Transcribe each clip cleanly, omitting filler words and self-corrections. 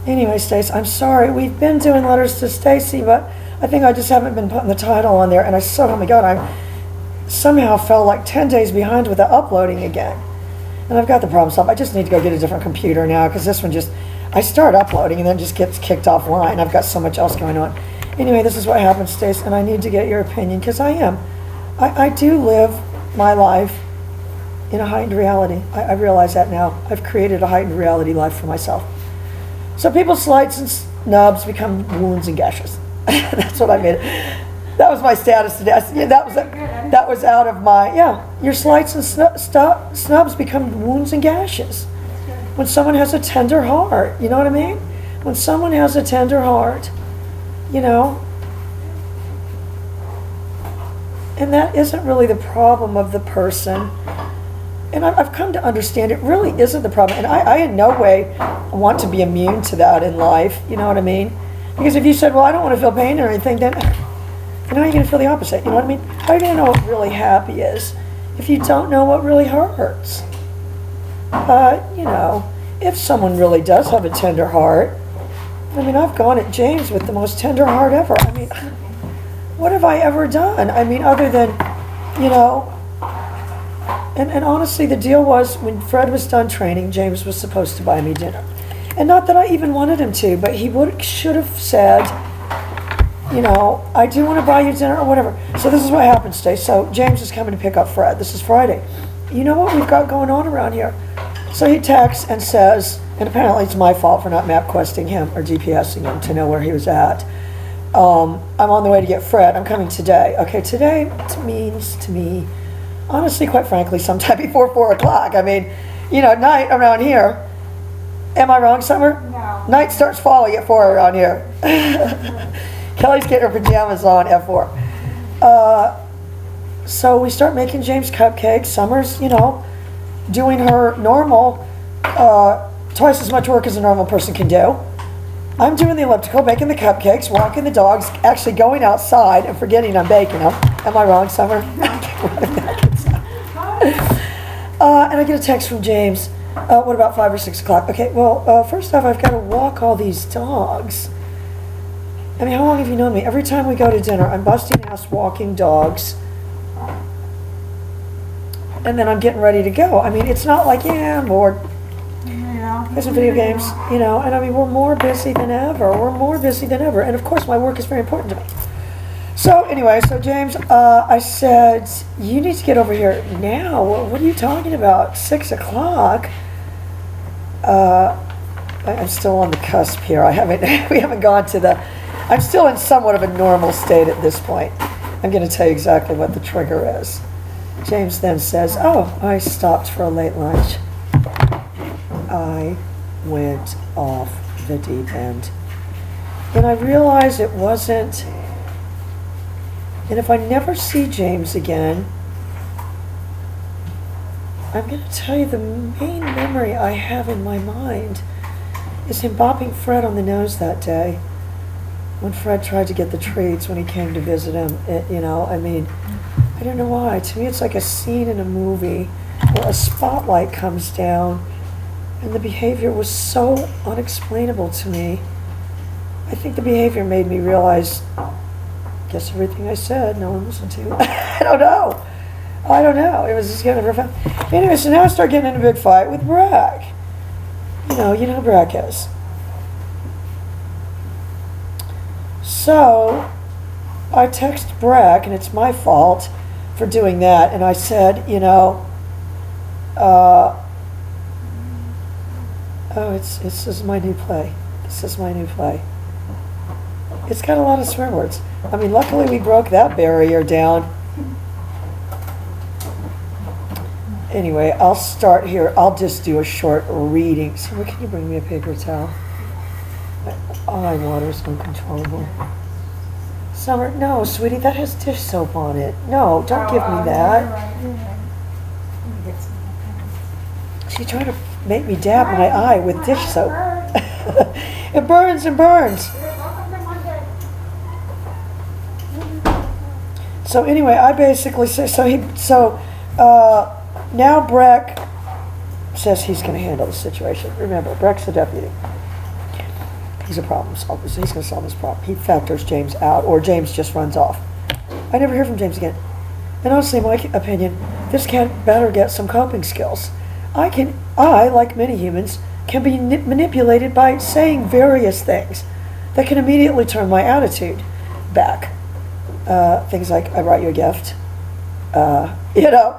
Anyway, Stace, I'm sorry. We've been doing letters to Stacy, but I think I just haven't been putting the title on there. And oh my God, I somehow fell like 10 days behind with the uploading again. And I've got the problem solved. I just need to go get a different computer now because this one I start uploading and then just gets kicked offline. I've got so much else going on. Anyway, this is what happens, Stace, and I need to get your opinion because I do live my life in a heightened reality. I realize that now. I've created a heightened reality life for myself. So people's slights and snubs become wounds and gashes. That's what I made. That was my status today. That was out of my, your slights and snubs become wounds and gashes. When someone has a tender heart, you know what I mean? When someone has a tender heart, you know, and that isn't really the problem of the person. And I've come to understand it really isn't the problem. And I in no way want to be immune to that in life, you know what I mean? Because if you said, well, I don't want to feel pain or anything, then how are you going to feel the opposite, you know what I mean? How are you going to know what really happy is if you don't know what really hurts? You know, if someone really does have a tender heart, I mean, I've gone at James with the most tender heart ever. I mean, what have I ever done? I mean, other than, you know, and honestly, the deal was when Fred was done training, James was supposed to buy me dinner. And not that I even wanted him to, but he should have said, you know, I do want to buy you dinner or whatever. So this is what happened, Stace. So James is coming to pick up Fred. This is Friday. You know what we've got going on around here? So he texts and says, and apparently it's my fault for not MapQuesting him or GPSing him to know where he was at. I'm on the way to get Fred. I'm coming today. Okay, today means to me, honestly, quite frankly, sometime before 4 o'clock. I mean, you know, night around here. Am I wrong, Summer? No. Night starts falling at 4 around here. Kelly's getting her pajamas on at 4. So we start making James cupcakes. Summer's, you know, doing her normal, twice as much work as a normal person can do. I'm doing the elliptical, making the cupcakes, walking the dogs, actually going outside and forgetting I'm baking them. Am I wrong, Summer? And I get a text from James. What about 5 or 6 o'clock? Okay, well, first off, I've got to walk all these dogs. I mean, how long have you known me? Every time we go to dinner, I'm busting ass walking dogs. And then I'm getting ready to go. I mean, it's not like, I'm bored. Play some video games, you know. And I mean, we're more busy than ever. And of course, my work is very important to me. So anyway, so James, I said, you need to get over here now. What are you talking about? 6 o'clock? I'm still on the cusp here. We haven't gone to I'm still in somewhat of a normal state at this point. I'm going to tell you exactly what the trigger is. James then says, I stopped for a late lunch. I went off the deep end. And I realized it wasn't, and if I never see James again, I'm going to tell you the main memory I have in my mind is him bopping Fred on the nose that day when Fred tried to get the treats when he came to visit him. You know, I mean, I don't know why. To me, it's like a scene in a movie where a spotlight comes down and the behavior was so unexplainable to me. I think the behavior made me realize, guess everything I said, no one listened to. I don't know. It was just kind of profound. Anyway, so now I start getting in a big fight with Brack. You know who Brack is. So I text Brack, and it's my fault for doing that. And I said, this is my new play. It's got a lot of swear words. I mean, luckily we broke that barrier down. Anyway, I'll start here. I'll just do a short reading. So, can you bring me a paper towel? My eye water's uncontrollable. Summer, no, sweetie, that has dish soap on it. No, don't give me that. She tried to make me dab my eye with dish soap. It burns and burns. So anyway, I basically say, now Breck says he's going to handle the situation. Remember, Breck's the deputy. He's a problem solver, so he's going to solve this problem. He factors James out, or James just runs off. I never hear from James again. And honestly, in my opinion, this cat better get some coping skills. I, like many humans, can be manipulated by saying various things that can immediately turn my attitude back. Things like, I brought you a gift. You know.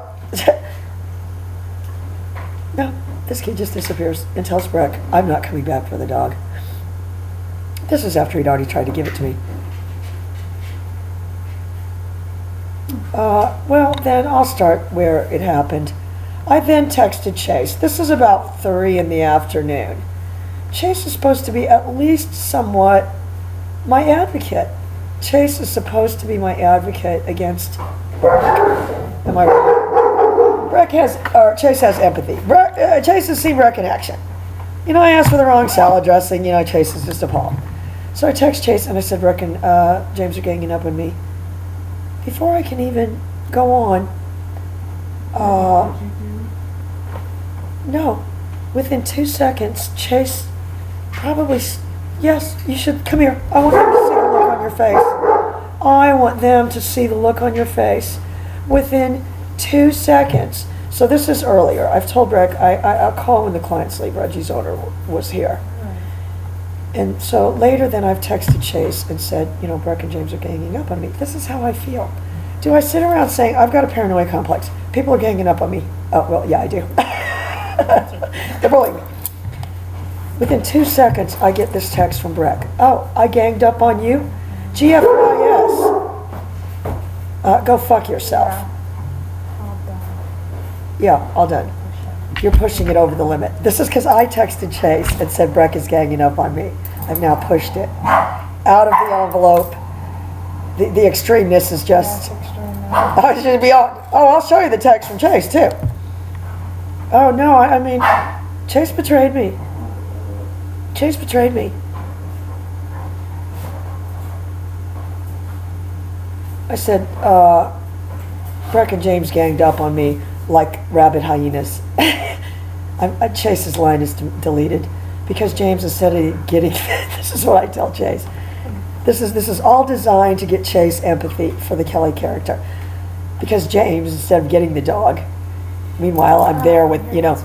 No, this kid just disappears and tells Breck, I'm not coming back for the dog. This is after he'd already tried to give it to me. Well, then I'll start where it happened. I then texted Chase. This is about 3 in the afternoon. Chase is supposed to be at least somewhat my advocate. Chase is supposed to be my advocate against Breck. Am I wrong? Chase has empathy. Chase has seen Breck in action. You know, I asked for the wrong salad dressing. You know, Chase is just appalled. So I text Chase and I said, Breck and James are ganging up on me. Before I can even go on, no, within 2 seconds, Chase probably, yes, you should, come here. I want them to see the look on your face. I want them to see the look on your face within 2 seconds. So this is earlier. I've told Breck, I'll call when the client's leave. Reggie's owner was here. And so later then I've texted Chase and said, you know, Breck and James are ganging up on me. This is how I feel. Do I sit around saying, I've got a paranoia complex. People are ganging up on me. Oh, well, yeah, I do. They're bullying me. Within 2 seconds, I get this text from Breck. Oh, I ganged up on you? GFYS. Go fuck yourself. Yeah, all done. You're pushing it over the limit. This is because I texted Chase and said Breck is ganging up on me. I've now pushed it out of the envelope. The extremeness is just... I should be on. Oh, I'll show you the text from Chase, too. Oh, no, I mean, Chase betrayed me. Chase betrayed me. I said, Breck and James ganged up on me like rabid hyenas. Chase's line is deleted because James, instead of getting, this is what I tell Chase. This is all designed to get Chase empathy for the Kelly character. Because James, instead of getting the dog, meanwhile I'm there with, you know,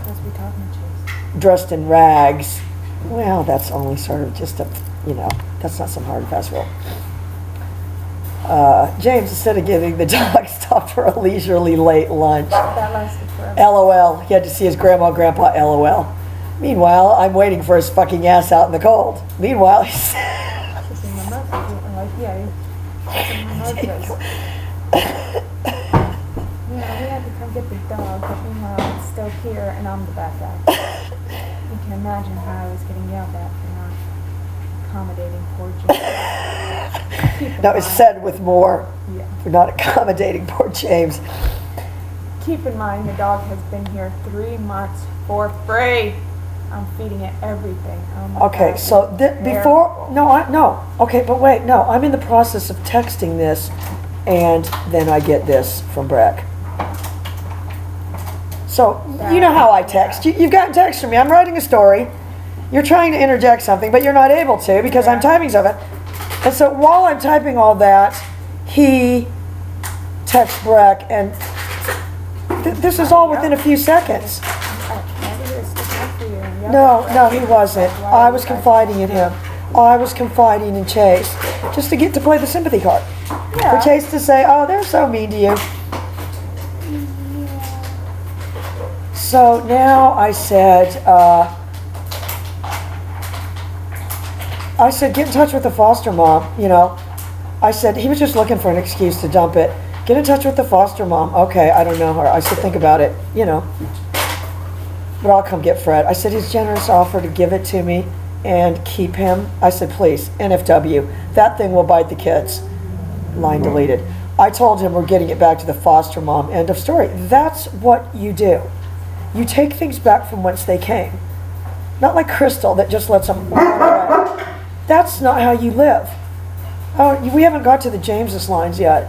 dressed in rags. Well, that's only sort of just a, you know, that's not some hard and fast rule. James, instead of giving the dog, stopped for a leisurely late lunch. That lasted forever. LOL. He had to see his grandma and grandpa, LOL. Meanwhile, I'm waiting for his fucking ass out in the cold. Meanwhile, he's... We had to come get the dog, but meanwhile it's still here and I'm the bad guy. You can imagine how I was getting yelled at for not accommodating poor James. That was said with more. Yeah. For not accommodating poor James. Keep in mind the dog has been here 3 months for free. I'm feeding it everything. Oh my Okay, God, so before, no, okay, but wait, no, I'm in the process of texting this, and then I get this from Breck. So, you know how I text. You've gotten text from me. I'm writing a story. You're trying to interject something, but you're not able to because I'm typing something. And so while I'm typing all that, he texts Breck, and this is all within a few seconds. No, he wasn't. I was confiding in him. I was confiding in Chase, just to get to play the sympathy card. Yeah. For Chase to say, oh, they're so mean to you. So now I said, get in touch with the foster mom, you know. I said, he was just looking for an excuse to dump it. Get in touch with the foster mom. Okay, I don't know her. I said, think about it, you know. But I'll come get Fred. I said, his generous offer to give it to me and keep him. I said, please, NFW. That thing will bite the kids. Line deleted. I told him we're getting it back to the foster mom. End of story. That's what you do. You take things back from whence they came. Not like Crystal that just lets them run away. That's not how you live. Oh, we haven't got to the James's lines yet.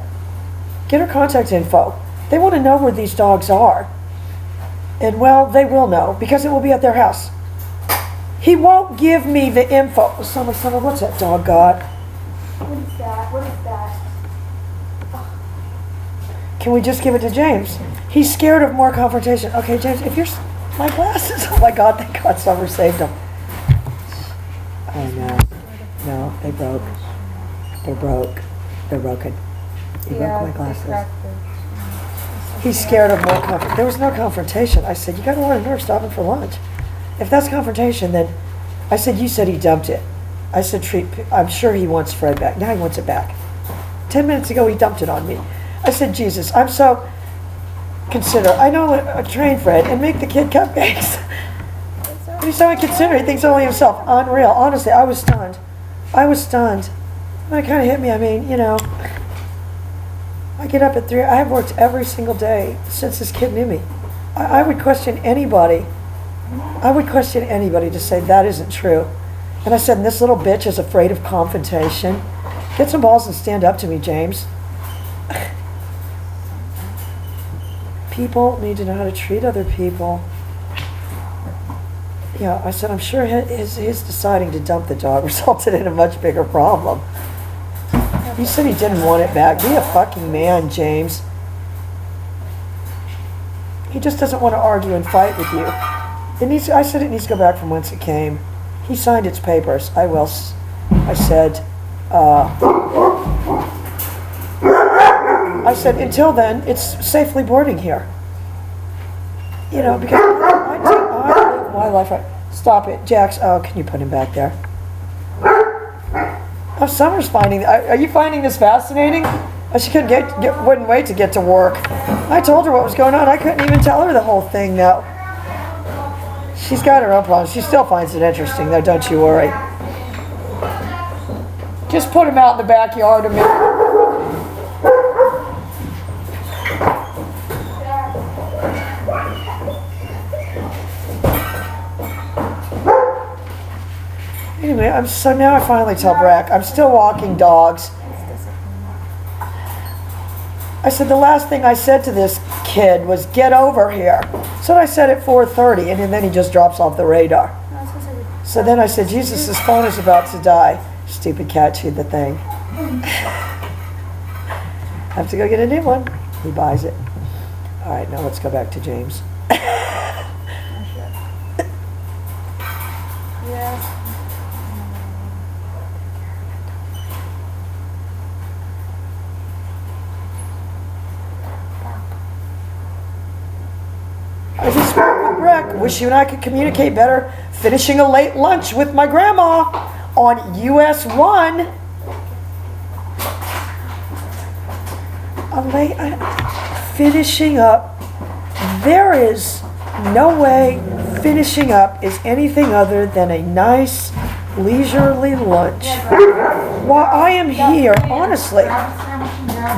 Get her contact info. They want to know where these dogs are. And well, they will know because it will be at their house. He won't give me the info. Someone, what's that dog got? What is that? What is that? Can we just give it to James? He's scared of more confrontation. Okay, James, if you're... My glasses. Oh my God, thank God Summer saved them. Oh no. No, they broke. They're broke. They're broken. He broke my glasses. He's scared of more confrontation. There was no confrontation. I said, you got a lot of nerve stopping for lunch. If that's confrontation, then... I said, you said he dumped it. I said, I'm sure he wants Fred back. Now he wants it back. 10 minutes ago, he dumped it on me. I said, Jesus, I'm so considerate. I know a train Fred and make the kid cupcakes. But he's so inconsiderate. He thinks only himself. Unreal. Honestly, I was stunned. I was stunned. And it kind of hit me. I mean, you know, I get up at 3. I've worked every single day since this kid knew me. I would question anybody. I would question anybody to say that isn't true. And I said, and this little bitch is afraid of confrontation. Get some balls and stand up to me, James. People need to know how to treat other people. Yeah, I said, I'm sure his deciding to dump the dog resulted in a much bigger problem. You said he didn't want it back. Be a fucking man, James. He just doesn't want to argue and fight with you. I said it needs to go back from whence it came. He signed its papers. I will. I said, until then, it's safely boarding here. You know, because I live my life. Stop it, Jax. Oh, can you put him back there? Oh, Summer's finding. Are you finding this fascinating? Oh, she couldn't wouldn't wait to get to work. I told her what was going on. I couldn't even tell her the whole thing, though. She's got her own problems. She still finds it interesting, though. Don't you worry. Just put him out in the backyard a minute. Anyway, so now I finally tell Brack, I'm still walking dogs. I said, the last thing I said to this kid was, get over here. So I said at 4:30, and then he just drops off the radar. So then I said, Jesus, his phone is about to die. Stupid cat chewed the thing. Have to go get a new one. He buys it. All right, now let's go back to James. Yeah. I just spoke with Breck. Wish you and I could communicate better. Finishing a late lunch with my grandma on US 1. Finishing up. There is no way finishing up is anything other than a nice, leisurely lunch. While I am here, honestly,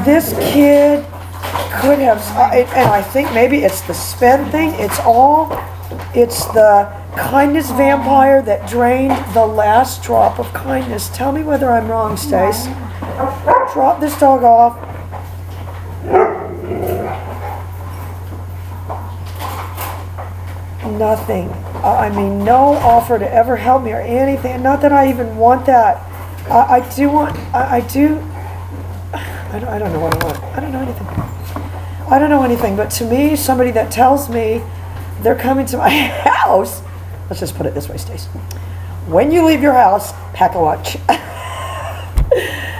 this kid could have, and I think maybe it's the spend thing. It's the kindness vampire that drained the last drop of kindness. Tell me whether I'm wrong, Stace. Drop this dog off. Nothing. I mean, no offer to ever help me or anything. Not that I even want that. I do want. I do. I don't know what I want. I don't know anything. I don't know anything. But to me, somebody that tells me they're coming to my house. Let's just put it this way, Stace. When you leave your house, pack a lunch.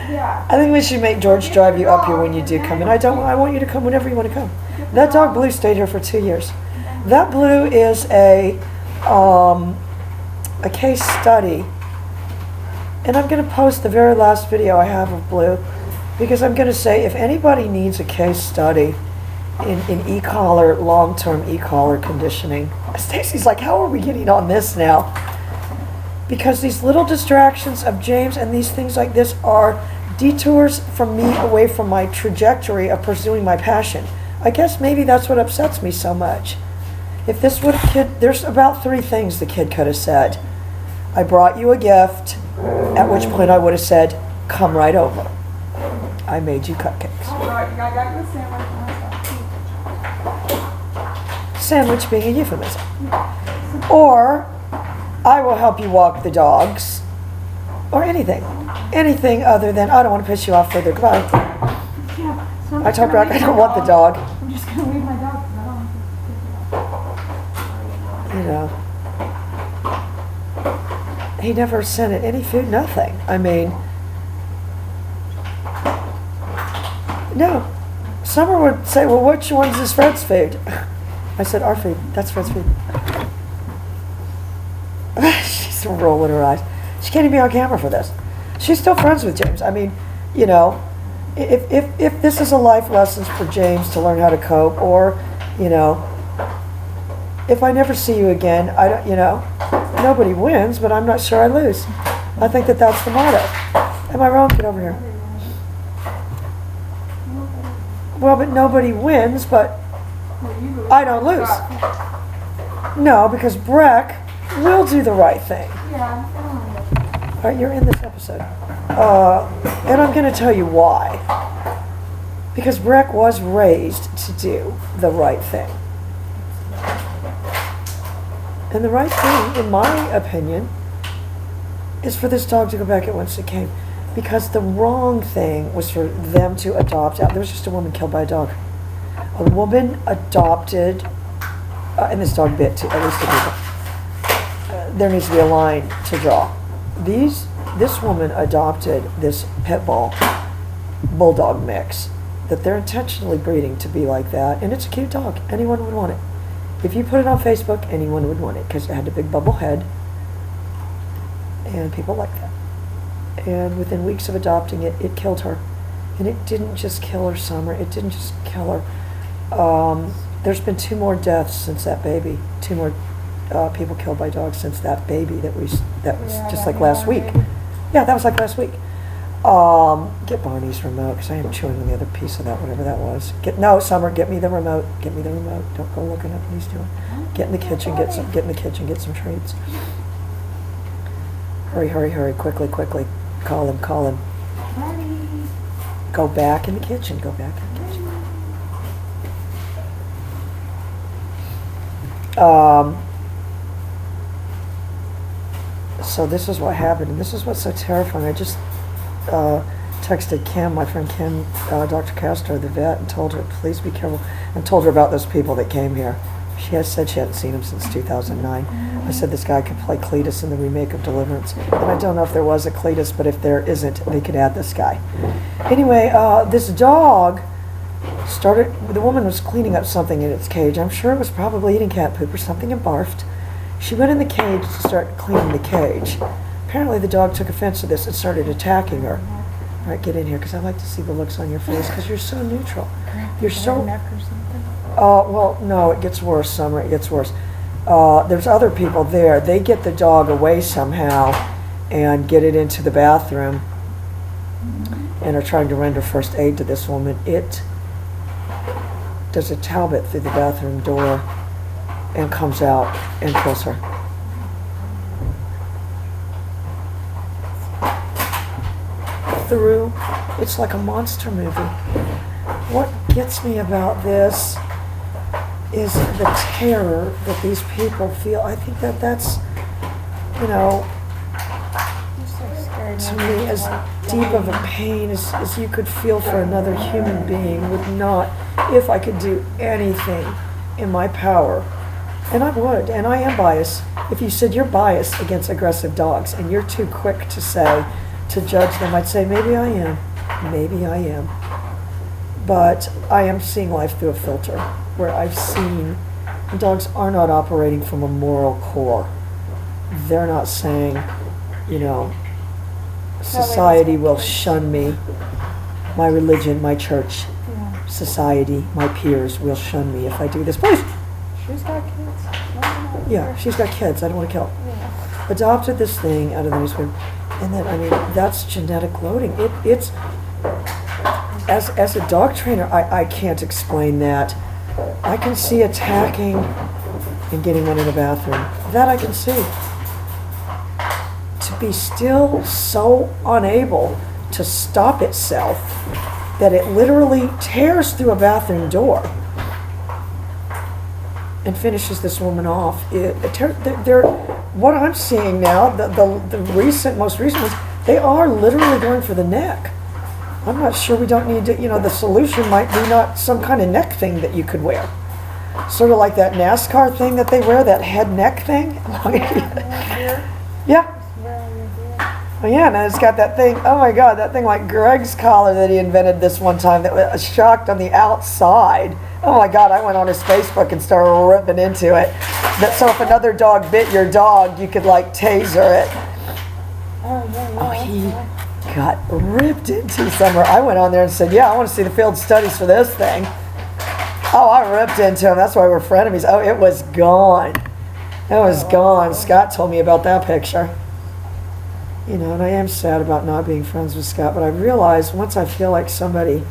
Yeah. I think we should make George drive you up here when you do come in. I want you to come whenever you want to come. That dog Blue stayed here for 2 years. That Blue is a case study. And I'm going to post the very last video I have of Blue, because I'm going to say if anybody needs a case study in e-collar, long-term e-collar conditioning. Stacy's like, how are we getting on this now? Because these little distractions of James and these things like this are detours from me away from my trajectory of pursuing my passion. I guess maybe that's what upsets me so much. If this would there's about 3 things the kid could have said. I brought you a gift, at which point I would have said, come right over. I made you cupcakes. All right, I got you a sandwich. Sandwich being a euphemism. Or, I will help you walk the dogs. Or anything. Anything other than, I don't want to piss you off further. Goodbye. Yeah, so I'm I just told gonna Brock I leave don't my want the dog. I'm just gonna leave my dog because I don't want to You know. He never sent it any food, nothing. I mean, no. Summer would say, well, which one's is Fred's food? I said, our food. That's Fred's food. She's rolling her eyes. She can't even be on camera for this. She's still friends with James. I mean, you know, if this is a life lesson for James to learn how to cope, or, you know, if I never see you again, I don't, you know, nobody wins, but I'm not sure I lose. I think that that's the motto. Am I wrong? Get over here. Well, but nobody wins, but I don't lose. No, because Breck will do the right thing. Yeah, I'm feeling it. All right, you're in this episode. And I'm going to tell you why. Because Breck was raised to do the right thing. And the right thing, in my opinion, is for this dog to go back at once it came. Because the wrong thing was for them to adopt out. There was just a woman killed by a dog. A woman adopted, and this dog bit too, at least two people. There needs to be a line to draw. This woman adopted this pit bull bulldog mix that they're intentionally breeding to be like that, and it's a cute dog. Anyone would want it. If you put it on Facebook, anyone would want it because it had a big bubble head, and people like that. And within weeks of adopting it, it killed her. And it didn't just kill her, Summer. It didn't just kill her. There's been 2 more deaths since that baby. 2 more people killed by dogs since that baby that was just like last week. Yeah, that was like last week. Get Barney's remote because I am chewing on the other piece of that, whatever that was. Summer, get me the remote. Get me the remote. Don't go looking up what he's doing. Get in the kitchen. Get some treats. Hurry, quickly. Call him. Go back in the kitchen. So this is what happened, and this is what's so terrifying. I just texted Kim, my friend Kim, Dr. Castro, the vet, and told her, please be careful, and told her about those people that came here. She has said she hadn't seen him since 2009. I said this guy could play Cletus in the remake of Deliverance. And I don't know if there was a Cletus, but if there isn't, they could add this guy. Anyway, this dog the woman was cleaning up something in its cage. I'm sure it was probably eating cat poop or something and barfed. She went in the cage to start cleaning the cage. Apparently the dog took offense to this and started attacking her. All right, get in here, because I like to see the looks on your face, because you're so neutral. You're so... well, no, it gets worse, Summer, it gets worse. There's other people there. They get the dog away somehow and get it into the bathroom and are trying to render first aid to this woman. It does a Talbot through the bathroom door and comes out and kills her. It's like a monster movie. What gets me about this is the terror that these people feel. I think that's, to me, as deep of a pain as you could feel for another human being would not, if I could do anything in my power. And I would, and I am biased. If you said you're biased against aggressive dogs and you're too quick to judge them, I'd say maybe I am. Maybe I am. But I am seeing life through a filter where I've seen dogs are not operating from a moral core. They're not saying, society will shun me, my religion, my church, society, my peers will shun me if I do this. Please! She's got kids. Yeah, she's got kids. I don't want to kill. Yeah. Adopted this thing out of the newspaper. And then, that's genetic loading. It's as a dog trainer, I can't explain that. I can see attacking and getting one in the bathroom. That I can see. To be still so unable to stop itself that it literally tears through a bathroom door. and finishes this woman off. What I'm seeing now, the most recent ones, they are literally going for the neck. I'm not sure we don't need to, the solution might be not some kind of neck thing that you could wear. Sort of like that NASCAR thing that they wear, that head neck thing. Yeah. Oh, yeah, and it's got that thing, oh my God, that thing like Greg's collar that he invented this one time that was shocked on the outside. Oh my God, I went on his Facebook and started ripping into it. So if another dog bit your dog, you could like taser it. Oh, he got ripped into somewhere. I went on there and said, yeah, I want to see the field studies for this thing. Oh, I ripped into him. That's why we're frenemies. Oh, it was gone. It was gone. Scott told me about that picture. And I am sad about not being friends with Scott, but I realized once I feel like somebody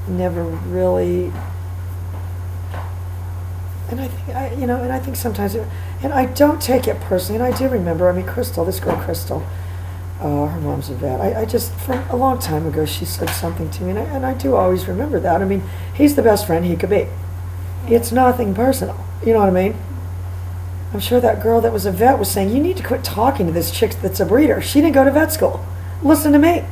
never really, and I think sometimes, and I don't take it personally, and I do remember, Crystal, this girl Crystal, her mom's a vet. I just, from a long time ago, she said something to me, and I do always remember that. He's the best friend he could be. It's nothing personal. You know what I mean? I'm sure that girl that was a vet was saying, you need to quit talking to this chick that's a breeder. She didn't go to vet school. Listen to me.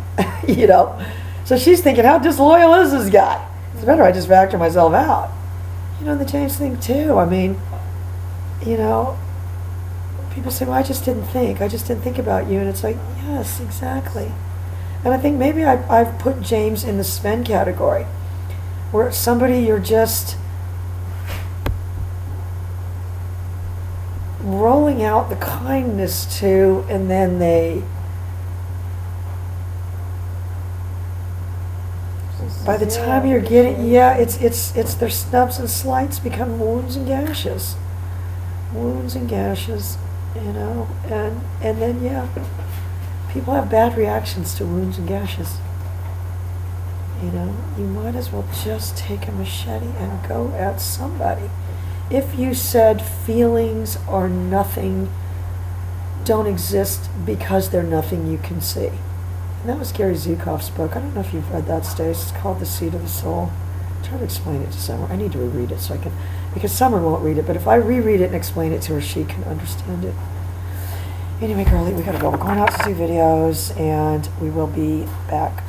So she's thinking, how disloyal is this guy? It's better I just factor myself out. The James thing too. People say, well, I just didn't think about you. And it's like, yes, exactly. And I think maybe I've put James in the Sven category, where it's somebody you're just rolling out the kindness to, and then by the time you're getting, it's their snubs and slights become wounds and gashes. Wounds and gashes, and then, people have bad reactions to wounds and gashes. You might as well just take a machete and go at somebody. If you said feelings are nothing, don't exist because they're nothing you can see. And that was Gary Zukav's book. I don't know if you've read that, Stace. It's called The Seed of the Soul. Try to explain it to Summer. I need to reread it because Summer won't read it, but if I reread it and explain it to her, she can understand it. Anyway, girlie, we gotta go. We're going out to do videos, and we will be back.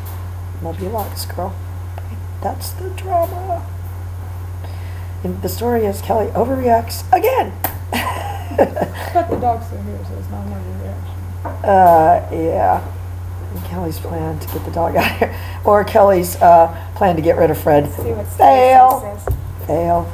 Love you lots, girl. That's the drama. And the story is Kelly overreacts again. But the dog's still here, so it's not more reaction. Yeah. And Kelly's plan to get the dog out of here. Or Kelly's plan to get rid of Fred. See what Fail. Stacey says. Fail.